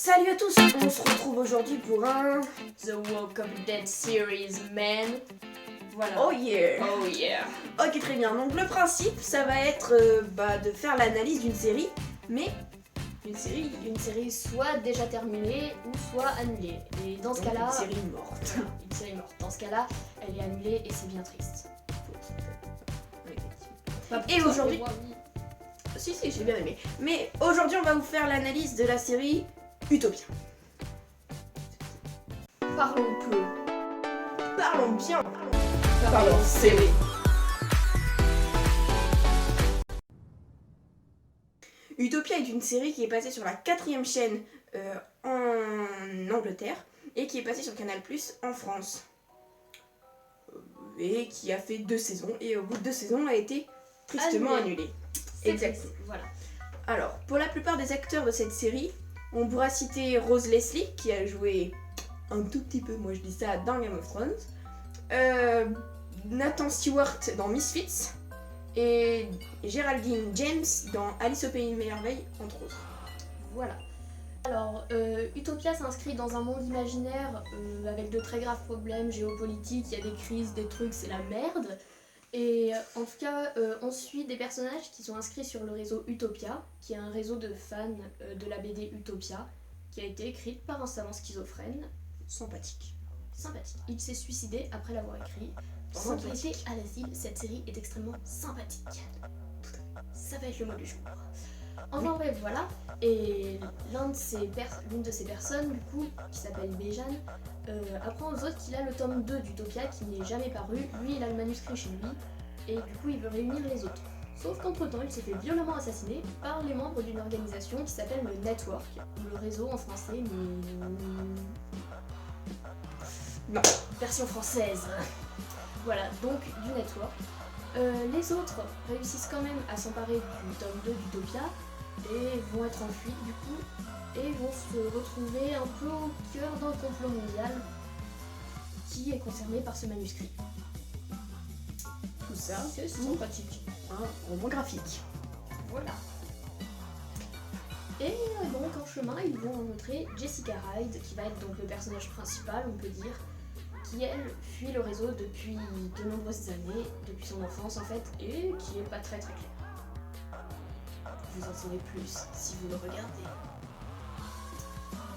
Salut à tous, on se retrouve aujourd'hui pour un The Walk of Dead series, man. Voilà. Oh yeah. Oh yeah. Ok, très bien. Donc le principe, ça va être de faire l'analyse d'une série, mais Une série soit déjà terminée ou soit annulée. Et dans ce donc cas-là, une série morte. voilà, une série morte. Dans ce cas-là, elle est annulée et c'est bien triste. Pas pour Et toi, aujourd'hui- mais moi, oui. Si, j'ai bien aimé. Mais aujourd'hui, on va vous faire l'analyse de la série Utopia. Parlons peu. Parlons bien. Parlons série. Utopia est une série qui est passée sur la 4e chaîne en Angleterre et qui est passée sur Canal+ en France. Et qui a fait 2 saisons et au bout de 2 saisons a été tristement annulée. C'est Exact. triste, voilà. Alors, pour la plupart des acteurs de cette série, on pourra citer Rose Leslie qui a joué un tout petit peu, moi je dis ça, dans Game of Thrones, Nathan Stewart dans Misfits et Geraldine James dans Alice au Pays des Merveilles, entre autres. Voilà. Alors, Utopia s'inscrit dans un monde imaginaire avec de très graves problèmes géopolitiques, il y a des crises, des trucs, c'est la merde. Et en tout cas, on suit des personnages qui sont inscrits sur le réseau Utopia, qui est un réseau de fans de la BD Utopia, qui a été écrite par un savant schizophrène Sympathique. sympathique. Il s'est suicidé après l'avoir écrit. Pendant qu'il était à l'asile, cette série est extrêmement sympathique. Ça va être le mot du jour. Enfin bref, voilà. Et l'une de ces personnes, du coup, qui s'appelle Bejan, apprend aux autres qu'il a le tome 2 d'Utopia qui n'est jamais paru. Lui, il a le manuscrit chez lui. Et du coup, il veut réunir les autres. Sauf qu'entre-temps, il s'est fait violemment assassiner par les membres d'une organisation qui s'appelle le Network, ou le réseau en français, mais... Non. Version française. Voilà, donc du Network. Les autres réussissent quand même à s'emparer du tome 2 d'Utopia et vont être en fuite du coup et vont se retrouver un peu au cœur d'un complot mondial qui est concerné par ce manuscrit. Tout ça, C'est sympathique. un roman graphique. Voilà. Et donc en chemin, ils vont rencontrer Jessica Hyde, qui va être donc le personnage principal, on peut dire, qui elle fuit le réseau depuis de nombreuses années, depuis son enfance en fait, et qui est pas très très clair. Vous en saurez plus si vous le regardez.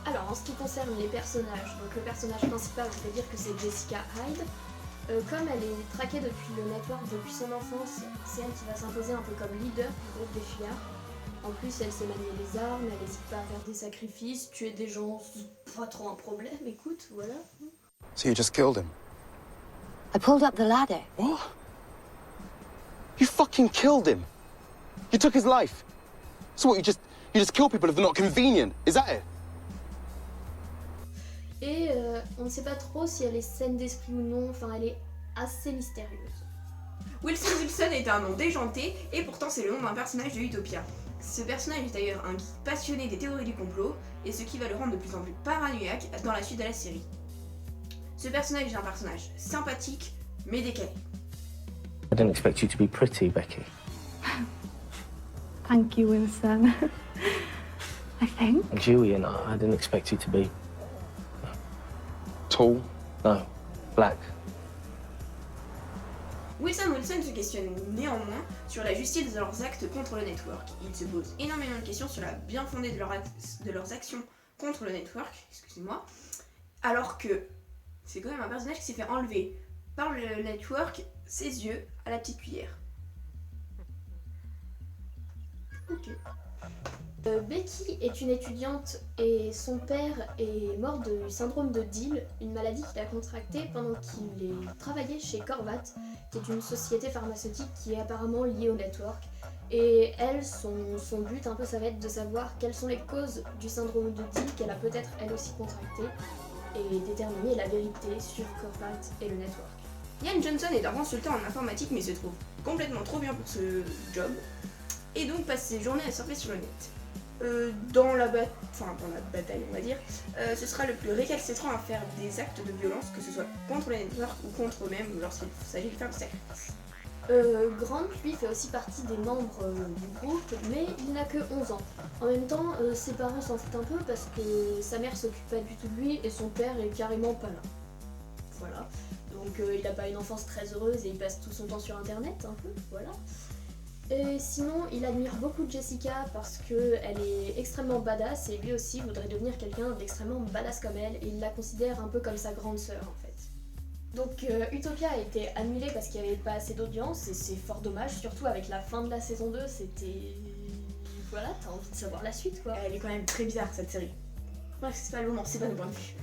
Alors en ce qui concerne les personnages, donc le personnage principal, on peut dire que c'est Jessica Hyde. Comme elle est traquée depuis le network depuis son enfance, c'est elle qui va s'imposer un peu comme leader du groupe des fillards. En plus, elle sait manier les armes, elle n'hésite pas à faire des sacrifices, tuer des gens, c'est pas trop un problème, écoute, voilà. So you just killed him? I pulled up the ladder. What? You fucking killed him. You took his life. So what, you just kill people if they're not convenient? Is that it? Et on ne sait pas trop si elle est saine d'esprit ou non, enfin elle est assez mystérieuse. Wilson est un nom déjanté et pourtant c'est le nom d'un personnage de Utopia. Ce personnage est d'ailleurs un geek passionné des théories du complot et ce qui va le rendre de plus en plus paranoïaque dans la suite de la série. Ce personnage est un personnage sympathique mais décalé. I didn't expect you to be pretty, Becky. Thank you, Wilson. I think. And Julian, I didn't expect you to be... Tall? No, black. Wilson se questionne néanmoins sur la justice de leurs actes contre le network. Il se pose énormément de questions sur la bien fondée de leurs actions contre le network, excusez-moi, alors que c'est quand même un personnage qui s'est fait enlever par le network ses yeux à la petite cuillère. Ok. Becky est une étudiante et son père est mort du syndrome de Deal, une maladie qu'il a contractée pendant qu'il travaillait chez Corvat, qui est une société pharmaceutique qui est apparemment liée au network. Et elle, son but un peu, ça va être de savoir quelles sont les causes du syndrome de Deal qu'elle a peut-être elle aussi contracté et déterminer la vérité sur Corvat et le network. Ian Johnson est un consultant en informatique mais se trouve complètement trop bien pour ce job et donc passe ses journées à surfer sur le net. Dans la bataille, on va dire, ce sera le plus récalcitrant à faire des actes de violence, que ce soit contre les networks ou contre eux-mêmes lorsqu'il s'agit de faire des sacrifices. Grant, lui, fait aussi partie des membres du groupe, mais il n'a que 11 ans. En même temps, ses parents s'en foutent un peu parce que sa mère s'occupe pas du tout de lui et son père est carrément pas là. Voilà. Donc il n'a pas une enfance très heureuse et il passe tout son temps sur internet, un peu, voilà. Et sinon, il admire beaucoup Jessica parce qu'elle est extrêmement badass et lui aussi voudrait devenir quelqu'un d'extrêmement badass comme elle et il la considère un peu comme sa grande sœur en fait. Donc Utopia a été annulée parce qu'il n'y avait pas assez d'audience et c'est fort dommage, surtout avec la fin de la saison 2, c'était... Voilà, t'as envie de savoir la suite quoi. Elle est quand même très bizarre cette série. Bref, c'est pas le moment, c'est pas le point de vue.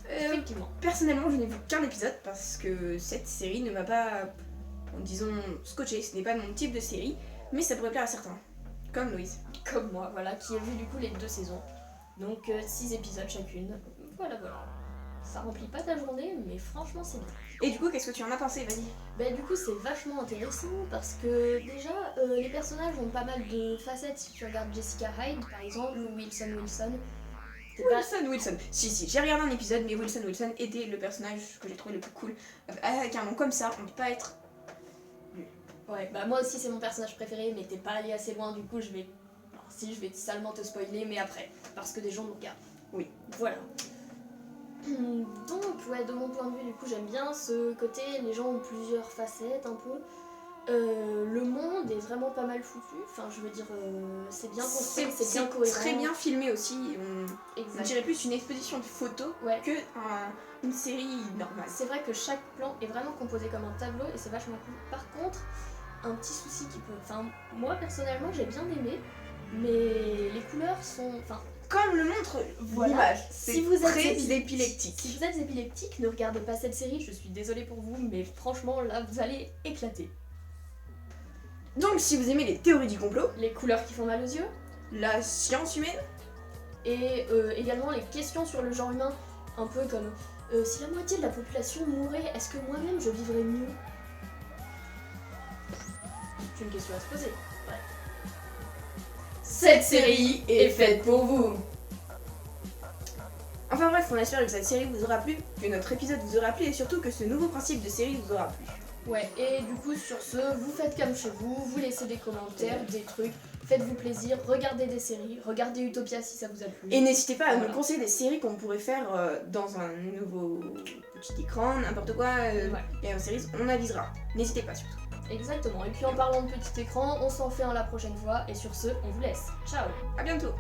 Effectivement. Personnellement, je n'ai vu qu'un épisode parce que cette série ne m'a pas, disons, scotché. Ce n'est pas mon type de série, mais ça pourrait plaire à certains. Comme Louise. Comme moi, voilà, qui a vu du coup les 2 saisons. Donc 6 épisodes chacune. Voilà. Ça remplit pas ta journée, mais franchement c'est bien. Et du coup, qu'est-ce que tu en as pensé? Vas-y. Bah du coup c'est vachement intéressant parce que déjà les personnages ont pas mal de facettes. Si tu regardes Jessica Hyde par exemple ou Wilson, c'est pas... Wilson. Si, j'ai regardé un épisode, mais Wilson était le personnage que j'ai trouvé le plus cool. Avec un nom comme ça, on peut pas être... Ouais, bah moi aussi c'est mon personnage préféré, mais t'es pas allé assez loin, du coup je vais... Alors, si, je vais salement te spoiler, mais après, parce que des gens nous regardent. Oui. Voilà. Donc, ouais, de mon point de vue, du coup, j'aime bien ce côté, les gens ont plusieurs facettes, un peu. Le monde est vraiment pas mal foutu, enfin, je veux dire, c'est bien construit, c'est bien cohérent. Très bien filmé aussi, on Exact. dirait plus une exposition de photos Ouais. que une série normale. C'est vrai que chaque plan est vraiment composé comme un tableau et c'est vachement cool. Par contre, un petit souci qui peut... Enfin, moi, personnellement, j'ai bien aimé, mais les couleurs sont... Enfin, Comme le montre voilà. l'image, Si c'est vous êtes très épileptique. épileptique. Si vous êtes épileptique, ne regardez pas cette série, je suis désolée pour vous, mais franchement, là, vous allez éclater. Donc si vous aimez les théories du complot, Les couleurs qui font mal aux yeux, la science humaine, et également les questions sur le genre humain, un peu comme si la moitié de la population mourait, est-ce que moi-même je vivrais mieux? C'est une question à se poser. Ouais. Cette série est faite pour vous. enfin bref, on espère que cette série vous aura plu, que notre épisode vous aura plu et surtout que ce nouveau principe de série vous aura plu. Ouais, et du coup, sur ce, vous faites comme chez vous, vous laissez des commentaires, des trucs, faites-vous plaisir, regardez des séries, regardez Utopia si ça vous a plu. Et n'hésitez pas à Voilà. nous conseiller des séries qu'on pourrait faire dans un nouveau petit écran, n'importe quoi, Ouais. et en série, on avisera. N'hésitez pas surtout. Exactement, et puis en parlant de petit écran, on s'en fait un la prochaine fois, et sur ce, on vous laisse. Ciao! À bientôt.